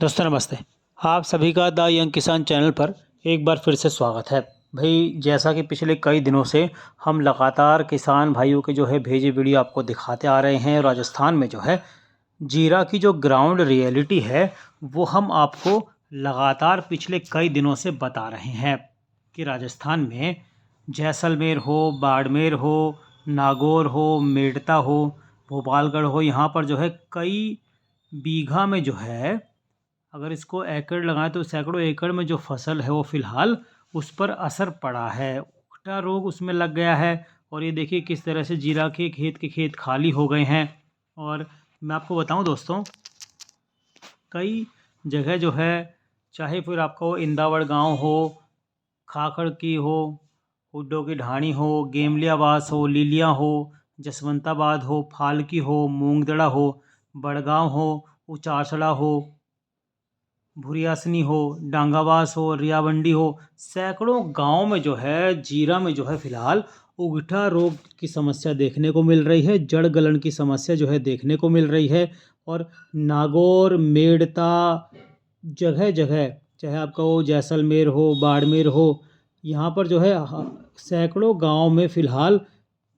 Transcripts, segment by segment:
दोस्तों नमस्ते। आप सभी का द यंग किसान चैनल पर एक बार फिर से स्वागत है। भाई जैसा कि पिछले कई दिनों से हम लगातार किसान भाइयों के जो है भेजे वीडियो आपको दिखाते आ रहे हैं। राजस्थान में जो है जीरा की जो ग्राउंड रियलिटी है वो हम आपको लगातार पिछले कई दिनों से बता रहे हैं कि राजस्थान में जैसलमेर हो, बाड़मेर हो, नागौर हो, मेड़ता हो, भोपालगढ़ हो, यहाँ पर जो है कई बीघा में जो है अगर इसको एकड़ लगाएं तो सैकड़ों एकड़ में जो फसल है वो फ़िलहाल उस पर असर पड़ा है। उकटा रोग उसमें लग गया है और ये देखिए किस तरह से जीरा के खेत खाली हो गए हैं। और मैं आपको बताऊं दोस्तों, कई जगह जो है चाहे फिर आपका वो इंदावड़ गांव हो, खाखड़ की हो, हुड्डों की ढाणी हो, गेमलियावास हो, लीलिया हो, जसवंताबाद हो, फालकी हो, मूंगदड़ा हो, बड़गांव हो, उचासड़ा हो, भुरियासनी हो, डांगावास हो, रियावंडी हो, सैकड़ों गांव में जो है जीरा में जो है फ़िलहाल उगठा रोग की समस्या देखने को मिल रही है। जड़ गलन की समस्या जो है देखने को मिल रही है। और नागौर, मेड़ता, जगह जगह चाहे आपका वो जैसलमेर हो, बाड़मेर हो, यहाँ पर जो है सैकड़ों गांव में फ़िलहाल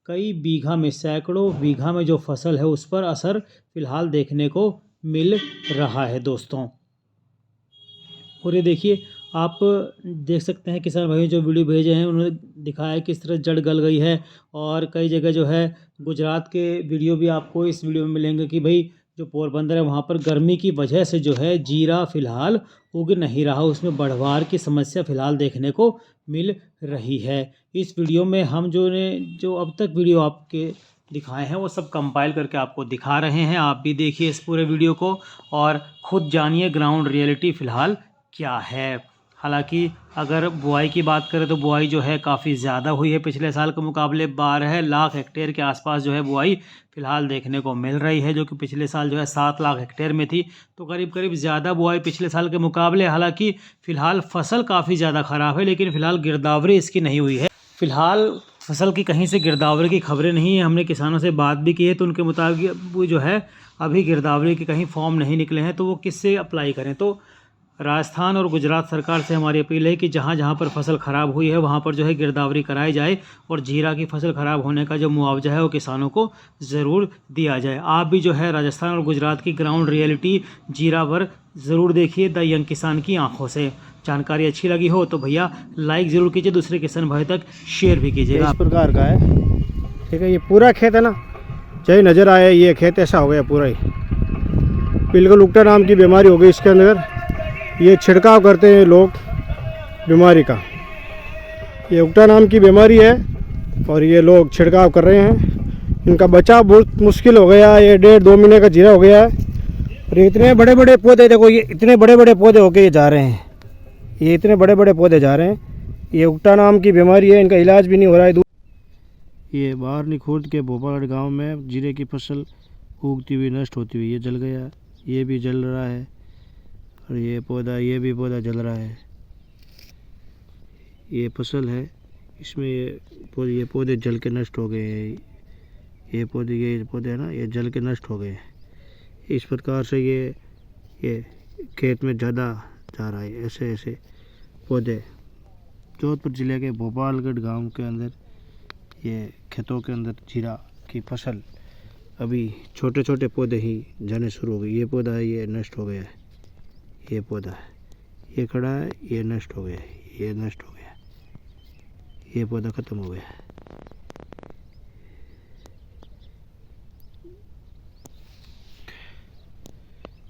कई बीघा में सैकड़ों बीघा में जो फसल है उस पर असर फ़िलहाल देखने को मिल रहा है दोस्तों। और ये देखिए आप देख सकते हैं किसान भाई जो वीडियो भेजे हैं उन्होंने दिखाया है किस तरह जड़ गल गई है। और कई जगह जो है गुजरात के वीडियो भी आपको इस वीडियो में मिलेंगे कि भाई जो पोरबंदर है वहाँ पर गर्मी की वजह से जो है जीरा फ़िलहाल उग नहीं रहा, उसमें बढ़वार की समस्या फ़िलहाल देखने को मिल रही है। इस वीडियो में हम जो अब तक वीडियो आपके दिखाए हैं वो सब कंपाइल करके आपको दिखा रहे हैं। आप भी देखिए इस पूरे वीडियो को और ख़ुद जानिए ग्राउंड रियलिटी फ़िलहाल क्या है। हालांकि अगर बुआई की बात करें तो बुआई जो है काफ़ी ज़्यादा हुई है, पिछले साल के मुकाबले 12 लाख हेक्टेयर के आसपास जो है बुआई फ़िलहाल देखने को मिल रही है, जो कि पिछले साल जो है 7 लाख हेक्टेयर में थी। तो करीब करीब ज़्यादा बुआई पिछले साल के मुकाबले। हालांकि फ़िलहाल फसल काफ़ी ज़्यादा ख़राब है, लेकिन फ़िलहाल गिरदावरी इसकी नहीं हुई है। फ़िलहाल फसल की कहीं से गिरदावरी की खबरें नहीं है। हमने किसानों से बात भी की है तो उनके मुताबिक वो जो है अभी गिरदावरी के कहीं फॉर्म नहीं निकले हैं, तो वो किससे अप्लाई करें। तो राजस्थान और गुजरात सरकार से हमारी अपील है कि जहाँ जहाँ पर फसल ख़राब हुई है वहाँ पर जो है गिरदावरी कराई जाए और जीरा की फसल ख़राब होने का जो मुआवजा है वो किसानों को ज़रूर दिया जाए। आप भी जो है राजस्थान और गुजरात की ग्राउंड रियलिटी जीरा पर ज़रूर देखिए द यंग किसान की आंखों से। जानकारी अच्छी लगी हो तो भैया लाइक ज़रूर कीजिए, दूसरे किसान भाई तक शेयर भी कीजिएगा। इस प्रकार का है, ठीक है। ये पूरा खेत है ना, चाहे नज़र आए ये खेत ऐसा हो गया पूरा ही, बिल्कुल उकटा नाम की बीमारी हो गई इसके अंदर। ये छिड़काव करते हैं लोग बीमारी का, ये उकटा नाम की बीमारी है और ये लोग छिड़काव कर रहे हैं। इनका बचाव बहुत मुश्किल हो गया। ये 1.5-2 महीने का जीरा हो गया है और ये इतने बड़े बड़े पौधे, देखो ये इतने बड़े बड़े पौधे होके ये जा रहे हैं, ये इतने बड़े बड़े पौधे जा रहे हैं। ये उकटा नाम की बीमारी है, इनका इलाज भी नहीं हो रहा है। ये बाहरनी खुर्द के भोपाल गांव में जीरे की फसल उगती हुई नष्ट होती हुई ये जल गया, ये भी जल रहा है और ये भी पौधा जल रहा है। ये फसल है, इसमें ये पौधे जल के नष्ट हो गए हैं। ये पौधे है ना, ये जल के नष्ट हो गए हैं। इस प्रकार से ये खेत में ज़्यादा जा रहा है। ऐसे ऐसे पौधे जोधपुर ज़िले के भोपालगढ़ गांव के अंदर ये खेतों के अंदर जीरा की फसल अभी छोटे छोटे पौधे ही जाने शुरू हो गए। ये पौधा है, ये नष्ट हो गया है। ये पौधा है, ये खड़ा है, ये नष्ट हो गया है, ये नष्ट हो गया है, ये पौधा ख़त्म हो गया है।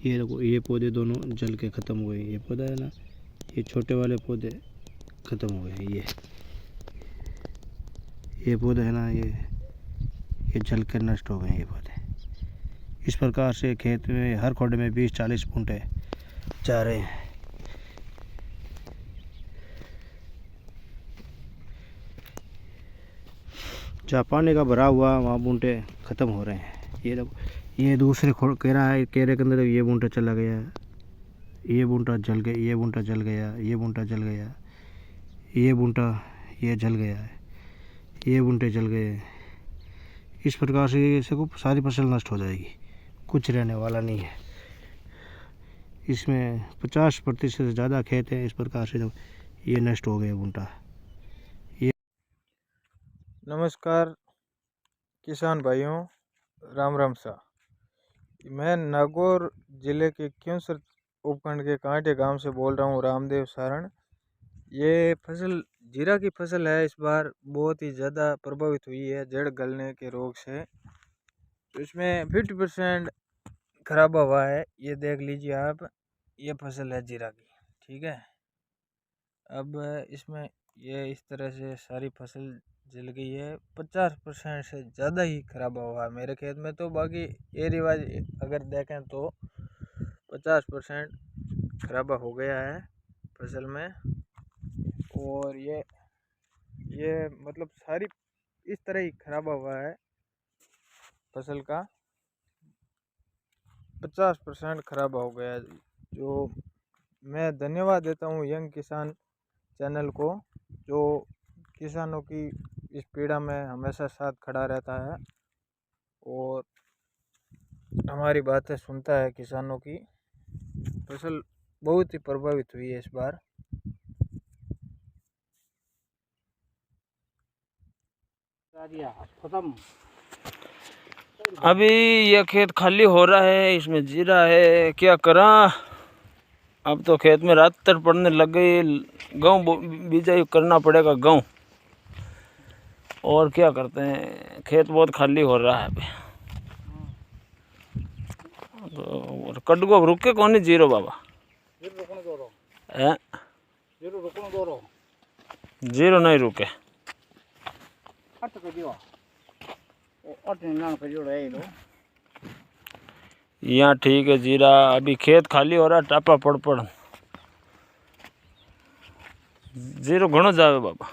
ये देखो, ये पौधे दोनों जल के ख़त्म हो गए। ये पौधा है ना, ये छोटे वाले पौधे ख़त्म हो गए। ये पौधा है ना, ये जल के नष्ट हो गए ये पौधे। इस प्रकार से खेत में हर खोडे में 20-40 बूंटे जा रहे हैं। जहाँ पानी का भरा हुआ वहाँ बूंटे ख़त्म हो रहे हैं। ये देखो, ये दूसरे केरा है, केरे के अंदर ये बूंटा चला गया, ये बूंटा जल गया, ये बूंटा जल गया, ये बूंटा जल गया, ये बूंटा ये जल गया है, ये बूंटे जल गए। इस प्रकार से सारी फसल नष्ट हो जाएगी, कुछ रहने वाला नहीं है। इसमें 50% से ज़्यादा खेत हैं। इस प्रकार से जो ये नष्ट हो गए भुट्टा। नमस्कार किसान भाइयों, राम राम सा। मैं नागौर ज़िले के क्योंसर उपखंड के कांटे गांव से बोल रहा हूँ, रामदेव सारण। ये फसल जीरा की फसल है, इस बार बहुत ही ज़्यादा प्रभावित हुई है जड़ गलने के रोग से। तो इसमें 50% खराबा हुआ है। ये देख लीजिए आप, ये फसल है जीरा की, ठीक है। अब इसमें ये इस तरह से सारी फसल जल गई है। 50% से ज़्यादा ही खराब हुआ है मेरे खेत में। तो बाकी ये रिवाज अगर देखें तो 50% खराबा हो गया है फसल में। और ये मतलब सारी इस तरह ही खराबा हुआ है फसल का। 50% खराबा हो गया है। जो मैं धन्यवाद देता हूँ यंग किसान चैनल को, जो किसानों की इस पीड़ा में हमेशा साथ खड़ा रहता है और हमारी बातें सुनता है। किसानों की फसल बहुत ही प्रभावित हुई है इस बार। अभी यह खेत खाली हो रहा है, इसमें जीरा है, क्या करा। अब तो खेत में रात तक पड़ने लग गई। गेहूँ बीजाई करना पड़ेगा गेहूँ, और क्या करते हैं। खेत बहुत खाली हो रहा है अभी। तो कटगो रुके कौन जीरो बाबा है, जीरो नहीं रुके। यहाँ ठीक है जीरा। अभी खेत खाली हो रहा, टापा पड़ पड़ जीरो घणो जावे बाबा।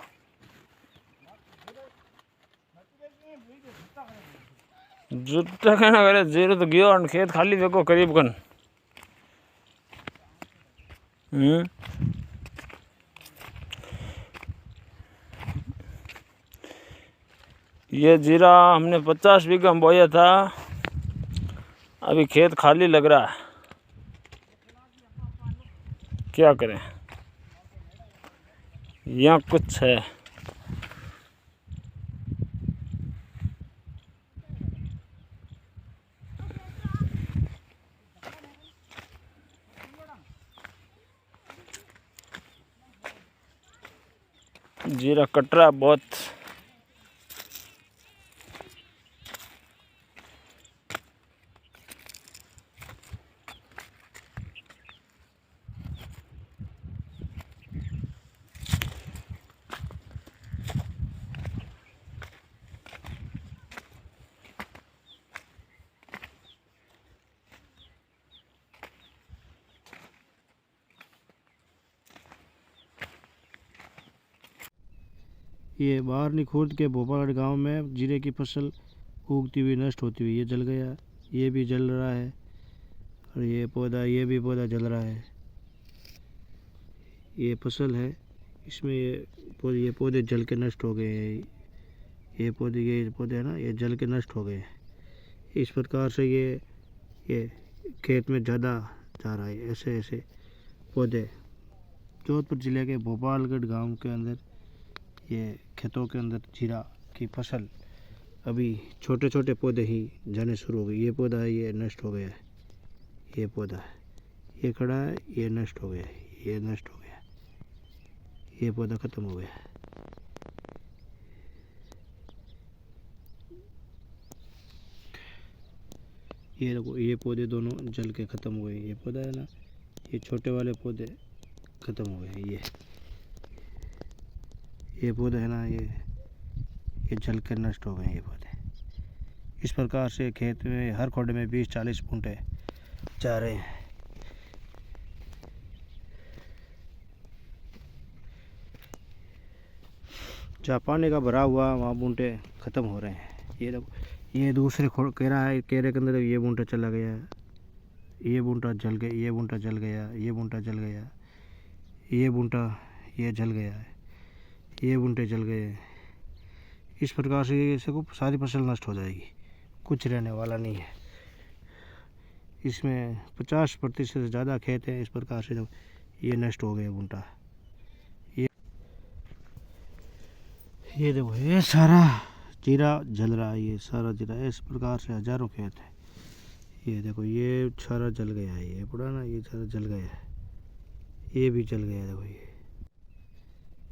जुट्टा कहना करे जीरो तो गयो और खेत खाली देखो करीब कन। ये जीरा हमने 50 बीघा में बोया था। अभी खेत खाली लग रहा है, क्या करें। यहाँ कुछ है। जीरा कटरा बहुत। ये बाहरनी खुर्द के भोपाल गांव में जीरे की फसल उगती हुई नष्ट होती हुई ये जल गया। ये भी जल रहा है और ये भी पौधा जल रहा है। ये फसल है, इसमें ये पौधे जल के नष्ट हो गए हैं। ये पौधे है ना, ये जल के नष्ट हो गए हैं। इस प्रकार से ये खेत में ज़्यादा जा रहा है। ऐसे ऐसे पौधे जोधपुर ज़िले के भोपालगढ़ गांव के अंदर ये खेतों के अंदर जीरा की फसल अभी छोटे छोटे पौधे ही जाने शुरू हो गए। ये पौधा है, ये नष्ट हो गया है। ये पौधा है, ये खड़ा है, ये नष्ट हो गया है। ये नष्ट हो गया, ये पौधा ख़त्म हो गया। ये देखो, ये पौधे दोनों जल के ख़त्म हो गए। ये पौधा है ना, ये छोटे वाले पौधे ख़त्म हो गए। ये पौधा है ना, ये जल कर नष्ट हो गए ये पौधे। इस प्रकार से खेत में हर खोडे में 20-40 बूंटे जा रहे हैं। जहाँ पानी का भरा हुआ वहाँ बूंटे ख़त्म हो रहे हैं। ये देखो, ये दूसरे केरा है, केरे के अंदर ये बूंटा चला गया, ये बूंटा जल गया, ये बूंटा जल गया, ये बूंटा जल गया, ये बूंटा ये जल गया है, ये बूंटे जल गए। इस प्रकार से सारी फसल नष्ट हो जाएगी, कुछ रहने वाला नहीं है। इसमें 50% से ज़्यादा खेत हैं। इस प्रकार से जब ये नष्ट हो गए भुट्टा, ये देखो ये सारा जीरा जल रहा है, ये सारा जीरा इस प्रकार से हज़ारों खेत है। ये देखो ये सारा जल गया है, ये पूरा ना ये सारा जल गया है, ये भी जल गया है। देखो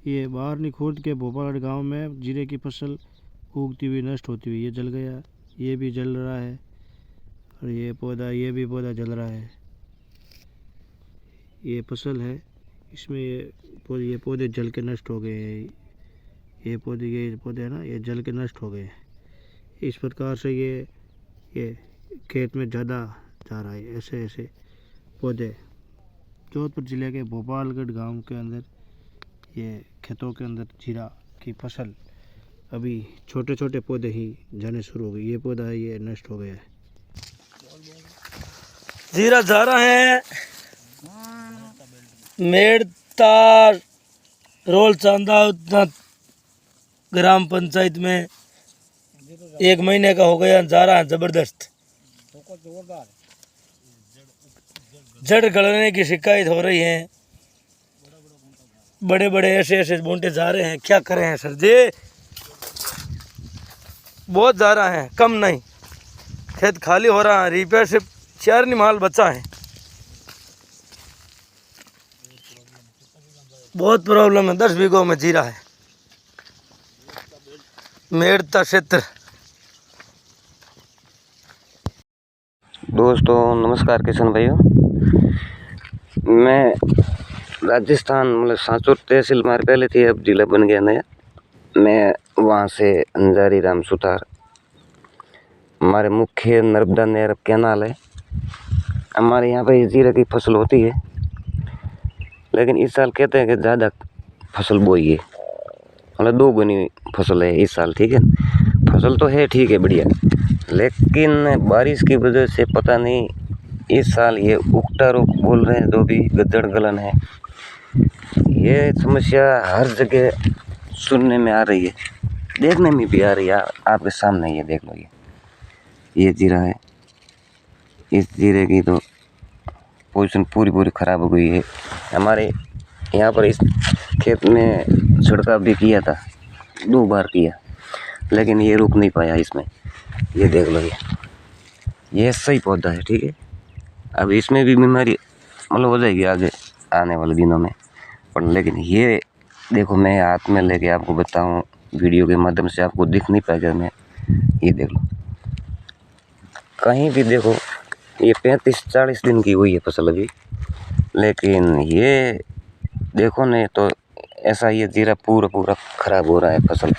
ये बाहरनी खुर्द के भोपाल गांव में जीरे की फसल उगती हुई नष्ट होती हुई ये जल गया, ये भी जल रहा है और ये भी पौधा जल रहा है। ये फसल है, इसमें ये पौधे जल के नष्ट हो गए हैं। ये पौधे है ना, ये जल के नष्ट हो गए हैं। इस प्रकार से ये खेत में ज़्यादा जा रहा है। ऐसे ऐसे पौधे जोधपुर ज़िले के भोपालगढ़ गांव के अंदर ये खेतों के अंदर जीरा की फसल अभी छोटे छोटे पौधे ही जाने शुरू हो गए। ये पौधा है, ये नष्ट हो गया है। जीरा जा रहा है मेड़ता रोल चांदा उतना ग्राम पंचायत में 1 महीने का हो गया, जा रहा है जबरदस्त। जड़ गलने की शिकायत हो रही है, बड़े बड़े ऐसे बूंटे जा रहे हैं। क्या करें सर जी, बहुत जा रहा है, कम नहीं। खेत खाली हो रहा है, रिपेयर से 4 निमाल बचा है। बहुत प्रॉब्लम है। 10 बीघों में जीरा है, मेड़ता क्षेत्र। दोस्तों नमस्कार किसान भाइयों, मैं राजस्थान मतलब सांचौर तहसील हमारे पहले थी, अब जिला बन गया नया। मैं वहाँ से अंजारी राम सुतार, हमारे मुख्य नर्मदा नहर कैनाल है। हमारे यहाँ पे जीरा की फसल होती है, लेकिन इस साल कहते हैं कि ज़्यादा फसल बोई है, मतलब 2 गुनी फसल है इस साल। ठीक है, फसल तो है ठीक है बढ़िया, लेकिन बारिश की वजह से पता नहीं इस साल ये उकटा रोग बोल रहे हैं, जो भी गज्जड़ गलन है, ये समस्या हर जगह सुनने में आ रही है, देखने में भी आ रही है। आपके सामने ये देख लो, ये जीरा है। इस जीरे की तो पोजीशन पूरी ख़राब हो गई है। हमारे यहाँ पर इस खेत में छिड़काव भी किया था, 2 बार किया, लेकिन ये रुक नहीं पाया इसमें। ये देख लो, ये सही पौधा है, ठीक है। अब इसमें भी बीमारी मतलब हो जाएगी आगे आने वाले दिनों में, पर लेकिन ये देखो, मैं हाथ में लेके आपको बताऊं, वीडियो के माध्यम से आपको दिख नहीं पाएगा। मैं ये देख लो, कहीं भी देखो, ये 35-40 दिन की हुई है फसल अभी, लेकिन ये देखो नहीं तो ऐसा ये जीरा पूरा ख़राब हो रहा है फसल।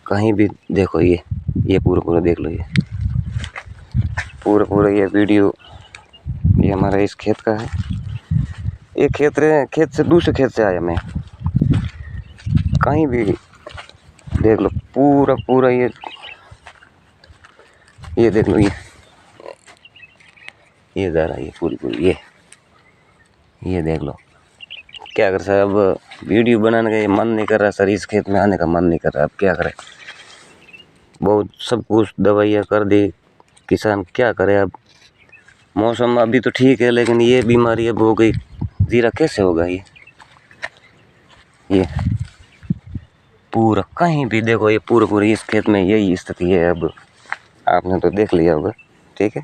कहीं भी देखो, ये पूरा देख लो, ये पूरा ये वीडियो ये हमारा इस खेत का है। ये खेत से दूसरे खेत से आया मैं, कहीं भी देख लो पूरा ये देख लो, ये जा रहा है, ये पूरी ये देख लो। क्या कर सर, अब वीडियो बनाने का ये मन नहीं कर रहा सर, इस खेत में आने का मन नहीं कर रहा। अब क्या करें, बहुत सब कुछ दवाइयाँ कर दी, किसान क्या करे। अब मौसम अभी तो ठीक है, लेकिन ये बीमारी अब हो गई, जीरा कैसे होगा। ये पूरा कहीं भी देखो, ये पूरा इस खेत में यही स्थिति है। अब आपने तो देख लिया होगा, ठीक है।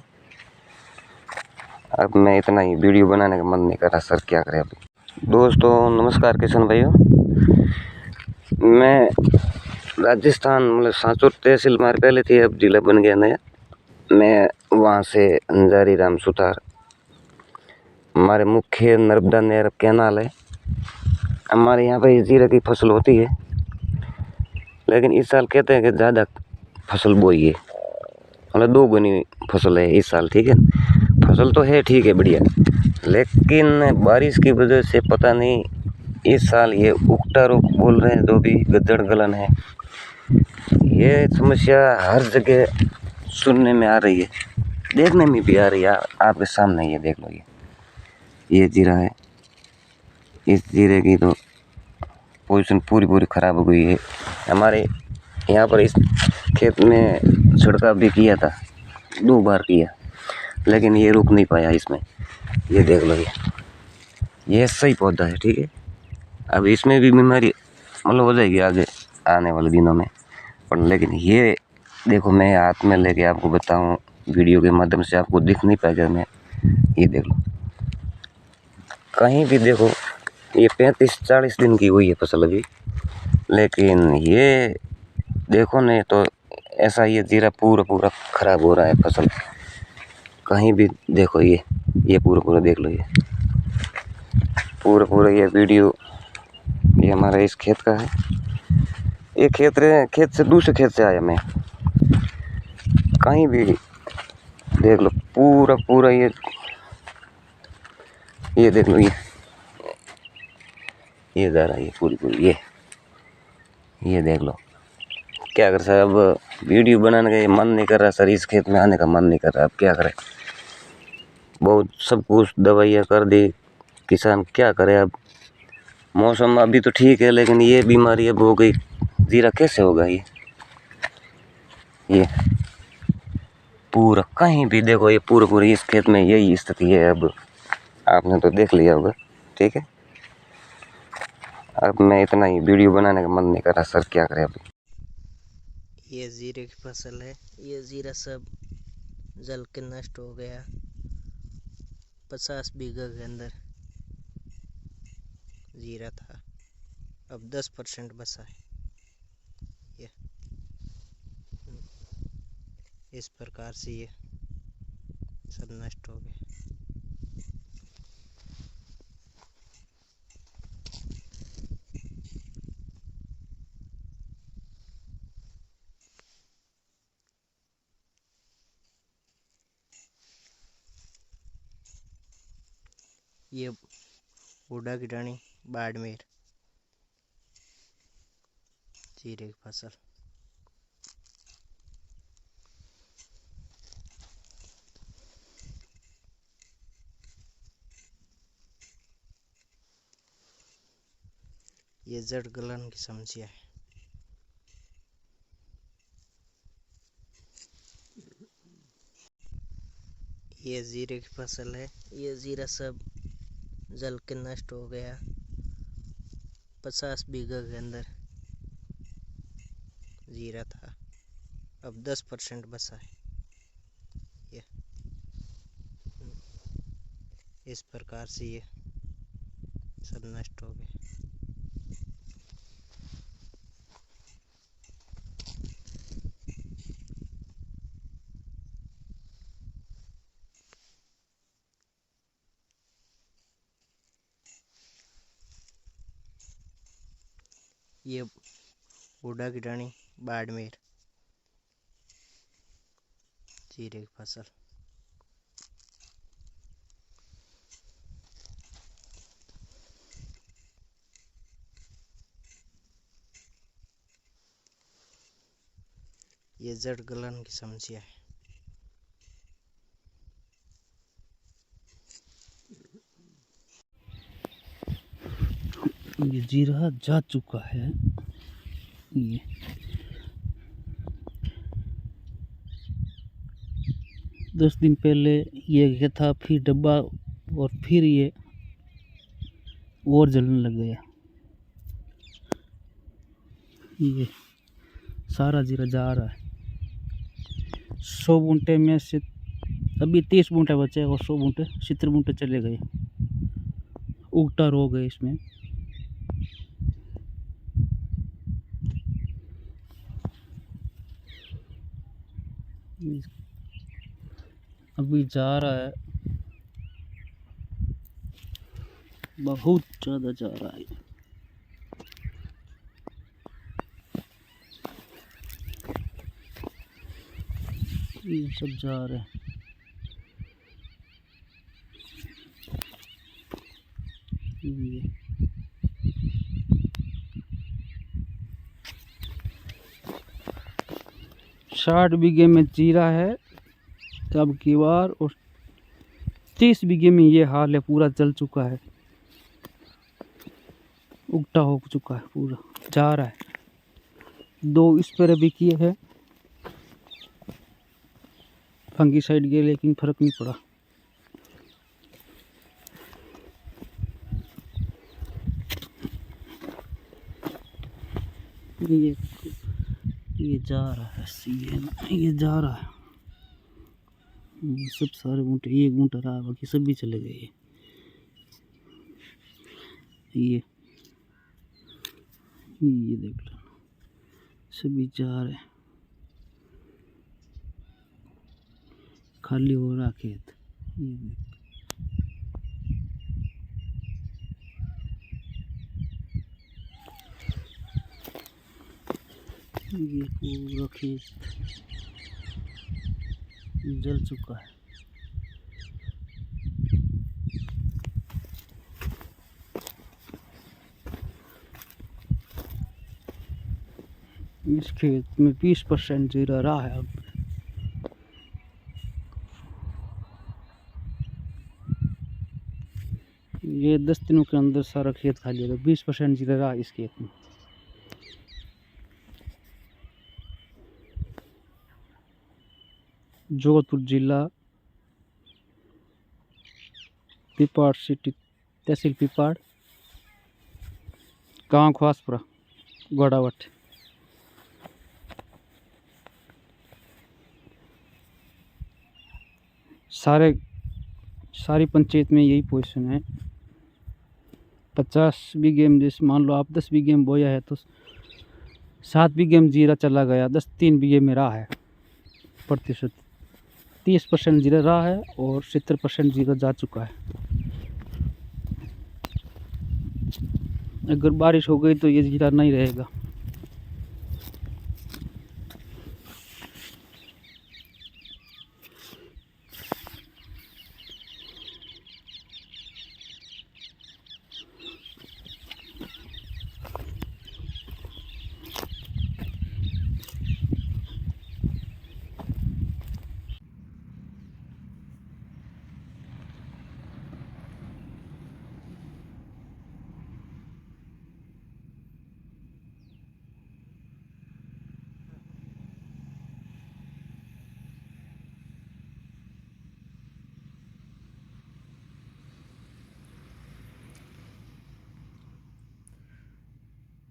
अब मैं इतना ही वीडियो बनाने का मन नहीं कर रहा सर, क्या करें। अभी दोस्तों नमस्कार किसान भाइयों, मैं राजस्थान मतलब सांचौर तहसील हमारे पहले थी, अब जिला बन गया नया। मैं वहाँ से अंजारी राम सुतार, हमारे मुख्य नर्मदा नहर कैनाल है। हमारे यहाँ पे जीरा की फसल होती है, लेकिन इस साल कहते हैं कि ज़्यादा फसल बोई है, मतलब 2 गुनी फसल है इस साल। ठीक है, फसल तो है ठीक है बढ़िया, लेकिन बारिश की वजह से पता नहीं इस साल ये उकटा रोग बोल रहे हैं, जो भी गज्जड़ गलन है, ये समस्या हर जगह सुनने में आ रही है, देखने में भी आ रही है। आपके सामने ये देख लो, ये जीरा है। इस जीरे की तो पोजीशन पूरी ख़राब हो गई है। हमारे यहाँ पर इस खेत में छिड़काव भी किया था, 2 बार किया, लेकिन ये रुक नहीं पाया इसमें। ये देख लो, ये सही पौधा है, ठीक है। अब इसमें भी बीमारी मतलब हो जाएगी आगे आने वाले दिनों में, पर लेकिन ये देखो, मैं हाथ में लेके आपको बताऊं, वीडियो के माध्यम से आपको दिख नहीं पाएगा। मैं ये देख लो, कहीं भी देखो, ये 35-40 दिन की हुई है फसल अभी, लेकिन ये देखो नहीं तो ऐसा ये जीरा पूरा पूरा खराब हो रहा है फसल। कहीं भी देखो, ये पूरा पूरा देख लो, ये पूरा पूरा ये वीडियो, ये हमारा इस खेत का है। ये खेत से दूसरे खेत से आया मैं, कहीं भी देख लो पूरा पूरा ये देख लो, ये जा रहा है, ये पूरी पूरी ये देख लो। क्या कर सर, अब वीडियो बनाने का ये मन नहीं कर रहा सर, इस खेत में आने का मन नहीं कर रहा। अब क्या करें, बहुत सब कुछ दवाइयाँ कर दी, किसान क्या करे। अब मौसम अभी तो ठीक है, लेकिन ये बीमारी अब हो गई, जीरा कैसे होगा। ये पूरा कहीं भी देखो, ये पूरे इस खेत में यही स्थिति है। अब आपने तो देख लिया होगा, ठीक है। अब मैं इतना ही, वीडियो बनाने का मन नहीं कर रहा सर, क्या करें अब। ये जीरे की फसल है। ये जीरा सब जल के नष्ट हो गया। 50 बीघा के अंदर जीरा था, अब 10% बचा है। ये इस प्रकार से ये सब नष्ट हो गया। ये बूढ़ा की रानी बाड़मेर जीरे की फसल। ये जड़ गलन की समस्या है। ये जीरे की फसल है। ये जीरा सब जल के नष्ट हो गया। 50 बीघा के अंदर जीरा था, अब 10% बचा है। ये इस प्रकार से ये सब नष्ट हो गए। ये बूढ़ा की रानी बाड़मेर जीरे की फसल। ये जड़ गलन की समस्या है। ये जीरा जा चुका है। ये 10 दिन पहले ये गया था, फिर डब्बा, और फिर ये और जलने लग गया। ये सारा जीरा जा रहा है। 100 बूंटे में से अभी 30 बूंटे बचे और 100 बूंटे 70 बूंटे चले गए। उगटा रोग है इसमें। अभी जा रहा है, बहुत ज़्यादा जा रहा है। ये सब जा रहे हैं। ये 60 बीघे में जीरा है अब की बार, और 30 बीघे में ये हाल है, पूरा जल चुका है, उगटा हो चुका है, पूरा जा रहा है। 2 स्प्रे भी किए हैं, फंगीसाइड के, लेकिन फर्क नहीं पड़ा। ये जा रहा है, ये जा रहा है। सब सारे बूटे, एक बूटा रहा, बाकी सब भी चले गए। ये देख लो, सभी जा रहे, खाली हो रहा खेत। ये पूरा खेत जल चुका है। इस खेत में 20% जीरा रहा है अब। ये 10 दिनों के अंदर सारा खेत खाली होगा। 20% जीरा रहा इस खेत में। जोधपुर जिला, पिपाड़ सिटी, तहसील पिपाड़, गांव ख्वासपुरा, गोडावट। सारी पंचायत में यही पोजीशन है। 50 बीघे में, जैसे मान लो आप 10 बीघे में बोया है तो 7 बीघे में जीरा चला गया, 3 बीघे में रहा है। प्रतिशत 30% जीरा रहा है और 70% जीरा जा चुका है। अगर बारिश हो गई तो ये जीरा नहीं रहेगा।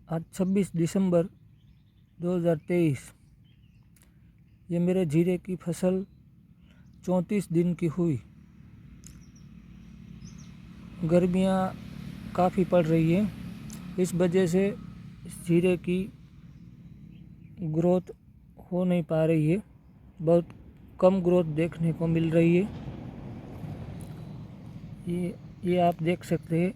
आज 26 दिसंबर 2023, ये मेरे जीरे की फसल 34 दिन की हुई। गर्मियाँ काफ़ी पड़ रही हैं, इस वजह से इस जीरे की ग्रोथ हो नहीं पा रही है। बहुत कम ग्रोथ देखने को मिल रही है। ये आप देख सकते हैं,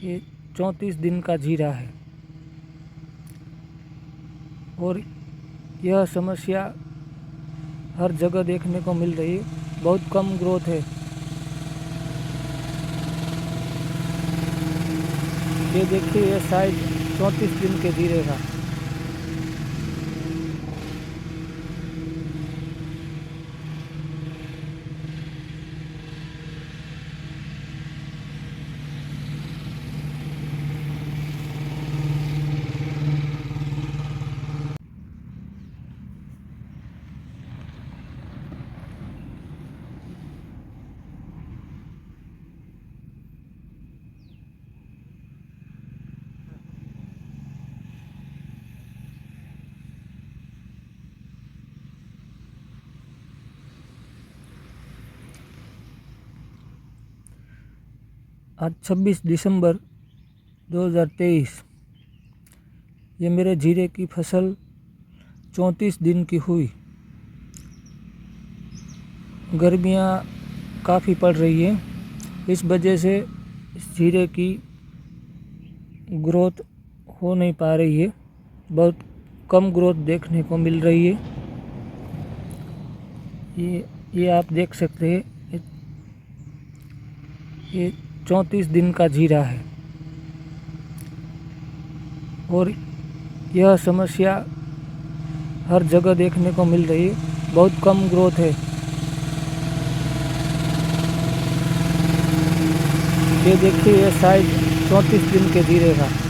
ये 34 दिन का जीरा है और यह समस्या हर जगह देखने को मिल रही है। बहुत कम ग्रोथ है। ये देखिए, ये साइज 34 दिन के जीरे का। आज 26 दिसंबर 2023, ये मेरे जीरे की फसल 34 दिन की हुई। गर्मियाँ काफ़ी पड़ रही हैं, इस वजह से इस जीरे की ग्रोथ हो नहीं पा रही है। बहुत कम ग्रोथ देखने को मिल रही है। ये आप देख सकते हैं, ये 34 दिन का जीरा है और यह समस्या हर जगह देखने को मिल रही है। बहुत कम ग्रोथ है। ये देखिए, ये साइज 34 दिन के जीरे का।